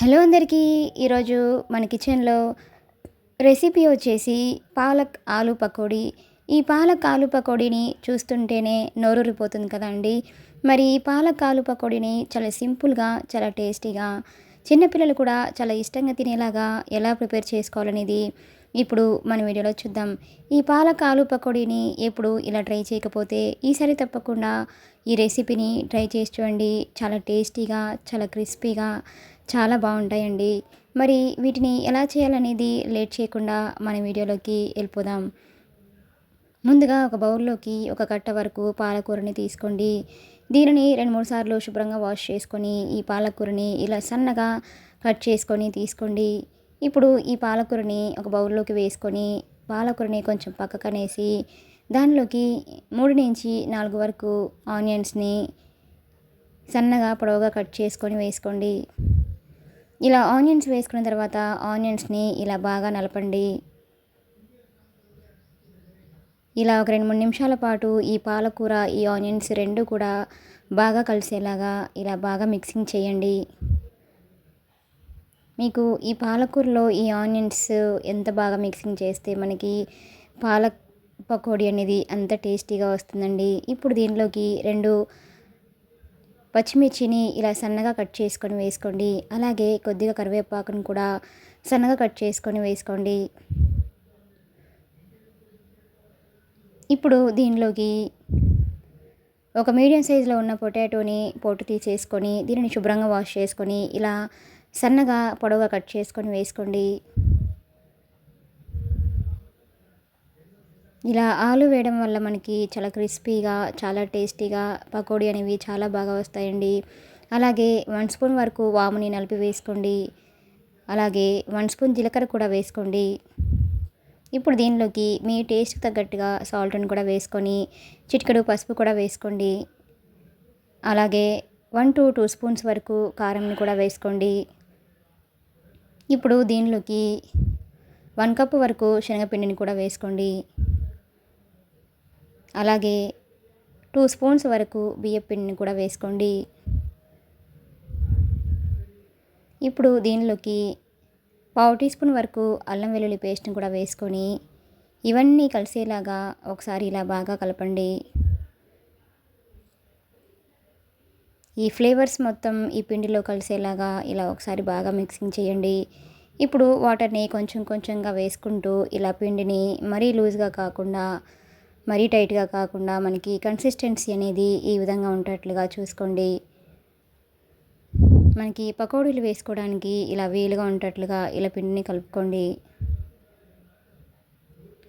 Hello అందరికీ. ఈరోజు మన కిచెన్లో రెసిపీ వచ్చేసి పాలక్ ఆలు పకోడీ. ఈ పాలక్ ఆలు పకోడీని చూస్తుంటేనే నోరూరిపోతుంది కదండి. మరి ఈ పాలక్ ఆలు పకోడీని చాలా సింపుల్గా, చాలా టేస్టీగా, చిన్నపిల్లలు కూడా చాలా ఇష్టంగా తినేలాగా ఎలా ప్రిపేర్ చేసుకోవాలనేది ఇప్పుడు మన వీడియోలో చూద్దాం. ఈ పాలక్ ఆలు పకోడీని ఎప్పుడు ఇలా ట్రై చేయకపోతే ఈసారి తప్పకుండా ఈ రెసిపీని ట్రై చేసి చూడండి. చాలా టేస్టీగా, చాలా క్రిస్పీగా, చాలా బాగుంటాయండి. మరి వీటిని ఎలా చేయాలనేది లేట్ చేయకుండా మన వీడియోలోకి వెళ్ళిపోదాం. ముందుగా ఒక బౌల్లోకి ఒక కట్ట వరకు పాలకూరని తీసుకోండి. దీనిని 2-3 సార్లు శుభ్రంగా వాష్ చేసుకొని ఈ పాలకూరని ఇలా సన్నగా కట్ చేసుకొని తీసుకోండి. ఇప్పుడు ఈ పాలకూరని ఒక బౌల్లోకి వేసుకొని పాలకూరని కొంచెం పక్కకనేసి దానిలోకి 3-4 వరకు ఆనియన్స్ని సన్నగా పొడవుగా కట్ చేసుకొని వేసుకోండి. ఇలా ఆనియన్స్ వేసుకున్న తర్వాత ఆనియన్స్ని ఇలా బాగా నలపండి. ఇలా ఒక 2-3 నిమిషాల పాటు ఈ పాలకూర, ఈ ఆనియన్స్ రెండు కూడా బాగా కలిసేలాగా ఇలా బాగా మిక్సింగ్ చేయండి. మీకు ఈ పాలకూరలో ఈ ఆనియన్స్ ఎంత బాగా మిక్సింగ్ చేస్తే మనకి పాలక్ పకోడీ అనేది అంత టేస్టీగా వస్తుందండి. ఇప్పుడు దీనిలోకి 2 పచ్చిమిర్చిని ఇలా సన్నగా కట్ చేసుకొని వేసుకోండి. అలాగే కొద్దిగా కరివేపాకును కూడా సన్నగా కట్ చేసుకొని వేసుకోండి. ఇప్పుడు దీనిలోకి ఒక మీడియం సైజులో ఉన్న పొటాటోని పొట్టు తీసేసుకొని దీనిని శుభ్రంగా వాష్ చేసుకొని ఇలా సన్నగా పొడవుగా కట్ చేసుకొని వేసుకోండి. ఇలా ఆలు వేయడం వల్ల మనకి చాలా క్రిస్పీగా, చాలా టేస్టీగా పకోడీ అనేవి చాలా బాగా వస్తాయండి. అలాగే 1 స్పూన్ వరకు వాముని నలిపి వేసుకోండి. అలాగే 1 స్పూన్ జీలకర్ర కూడా వేసుకోండి. ఇప్పుడు దీనిలోకి మీ టేస్ట్కి తగ్గట్టుగా సాల్ట్ని కూడా వేసుకొని చిటికెడు పసుపు కూడా వేసుకోండి. అలాగే 1-2 స్పూన్స్ వరకు కారంని కూడా వేసుకోండి. ఇప్పుడు దీనిలోకి 1 కప్పు వరకు శనగపిండిని కూడా వేసుకోండి. అలాగే 2 స్పూన్స్ వరకు బియ్యపు పిండిని కూడా వేసుకోండి. ఇప్పుడు దీనిలోకి 1/2 టీ స్పూన్ వరకు అల్లం వెల్లుల్లి పేస్ట్ని కూడా వేసుకొని ఇవన్నీ కలిసేలాగా ఒకసారి ఇలా బాగా కలపండి. ఈ ఫ్లేవర్స్ మొత్తం ఈ పిండిలో కలిసేలాగా ఇలా ఒకసారి బాగా మిక్సింగ్ చేయండి. ఇప్పుడు వాటర్ని కొంచెం కొంచెంగా వేసుకుంటూ ఇలా పిండిని మరీ లూజ్గా కాకుండా, మరీ టైట్గా కాకుండా మనకి కన్సిస్టెన్సీ అనేది ఈ విధంగా ఉండేట్లుగా చూసుకోండి. మనకి పకోడీలు వేసుకోవడానికి ఇలా వీలుగా ఉండేట్లుగా ఇలా పిండిని కలుపుకోండి.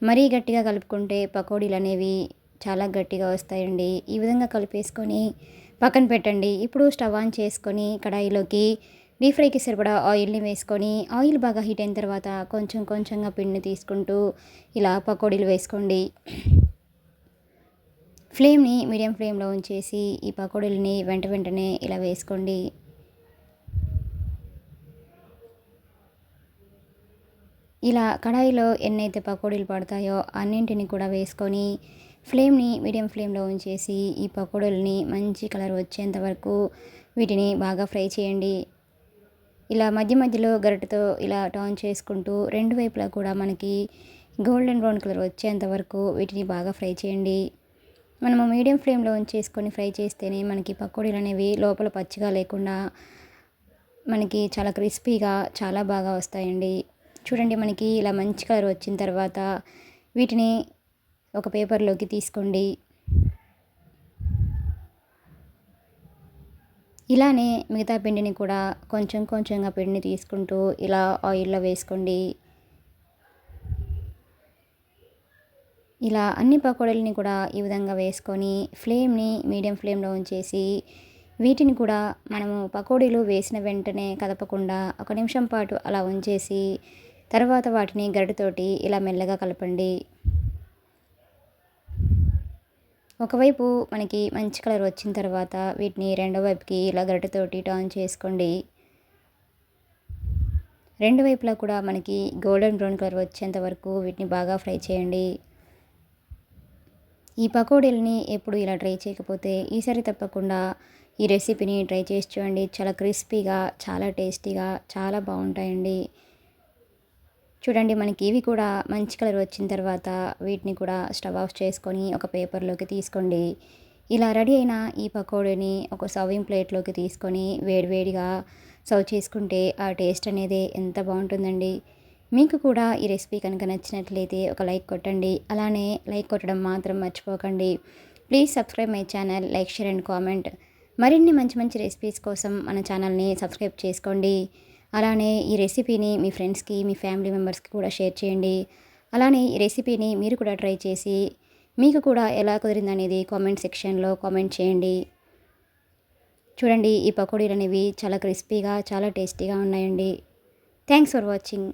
మరీ గట్టిగా కలుపుకుంటే పకోడీలు అనేవి చాలా గట్టిగా వస్తాయండి. ఈ విధంగా కలిపేసుకొని పక్కన పెట్టండి. ఇప్పుడు స్టవ్ ఆన్ చేసుకొని కడాయిలోకి డీప్ ఫ్రైకి సరిపడా ఆయిల్ని వేసుకొని ఆయిల్ బాగా హీట్ అయిన తర్వాత కొంచెం కొంచెంగా పిండిని తీసుకుంటూ ఇలా పకోడీలు వేసుకోండి. ఫ్లేమ్ని మీడియం ఫ్లేమ్లో ఉంచేసి ఈ పకోడీలని వెంటనే ఇలా వేసుకోండి. ఇలా కడాయిలో ఎన్నైతే పకోడీలు పడతాయో అన్నింటిని కూడా వేసుకొని ఫ్లేమ్ని మీడియం ఫ్లేమ్లో ఉంచేసి ఈ పకోడీలని మంచి కలర్ వచ్చేంత వరకు వీటిని బాగా ఫ్రై చేయండి. ఇలా మధ్య మధ్యలో గరిటెతో ఇలా టర్న్ చేసుకుంటూ రెండు వైపులా కూడా మనకి గోల్డెన్ బ్రౌన్ కలర్ వచ్చేంత వరకు వీటిని బాగా ఫ్రై చేయండి. మనము మీడియం ఫ్లేమ్లో ఉంచేసుకొని ఫ్రై చేస్తేనే మనకి పకోడీలు అనేవి లోపల పచ్చిగా లేకుండా మనకి చాలా క్రిస్పీగా చాలా బాగా వస్తాయండి. చూడండి, మనకి ఇలా మంచి కలర్ వచ్చిన తర్వాత వీటిని ఒక పేపర్లోకి తీసుకోండి. ఇలానే మిగతా పిండిని కూడా కొంచెం కొంచెంగా పిండిని తీసుకుంటూ ఇలా ఆయిల్లో వేసుకోండి. ఇలా అన్ని పకోడీలని కూడా ఈ విధంగా వేసుకొని ఫ్లేమ్ని మీడియం ఫ్లేమ్లో ఉంచేసి వీటిని కూడా మనము పకోడీలు వేసిన వెంటనే కదపకుండా 1 నిమిషం పాటు అలా ఉంచేసి తర్వాత వాటిని గరిటెతోటి ఇలా మెల్లగా కలపండి. ఒకవైపు మనకి మంచి కలర్ వచ్చిన తర్వాత వీటిని రెండో వైపుకి ఇలా గరిటెతోటి టర్న్ చేసుకోండి. రెండు వైపులా కూడా మనకి గోల్డెన్ బ్రౌన్ కలర్ వచ్చేంత వరకు వీటిని బాగా ఫ్రై చేయండి. ఈ పకోడీలని ఎప్పుడు ఇలా ట్రై చేయకపోతే ఈసారి తప్పకుండా ఈ రెసిపీని ట్రై చేసి చూడండి. చాలా క్రిస్పీగా, చాలా టేస్టీగా, చాలా బాగుంటాయండి. చూడండి మనకి ఇవి కూడా మంచి కలర్ వచ్చిన తర్వాత వీటిని కూడా స్టవ్ ఆఫ్ చేసుకొని ఒక పేపర్లోకి తీసుకోండి. ఇలా రెడీ అయిన ఈ పకోడీని ఒక సర్వింగ్ ప్లేట్లోకి తీసుకొని వేడివేడిగా సర్వ్ చేసుకుంటే ఆ టేస్ట్ అనేది ఎంత బాగుంటుందండి. మీకు కూడా ఈ రెసిపీ కనుక నచ్చినట్లయితే ఒక లైక్ కొట్టండి. అలానే లైక్ కొట్టడం మాత్రం మర్చిపోకండి. Please subscribe my channel, like, share and comment. మరిన్ని మంచి మంచి రెసిపీస్ కోసం మన ఛానల్ని సబ్స్క్రైబ్ చేసుకోండి. అలానే ఈ రెసిపీని మీ ఫ్రెండ్స్కి, మీ ఫ్యామిలీ మెంబర్స్కి కూడా షేర్ చేయండి. అలానే ఈ రెసిపీని మీరు కూడా ట్రై చేసి మీకు కూడా ఎలా కుదిరిందనేది కామెంట్ సెక్షన్లో కామెంట్ చేయండి. చూడండి ఈ పకోడీలు అనేవి చాలా క్రిస్పీగా, చాలా టేస్టీగా ఉన్నాయండి. Thanks for watching.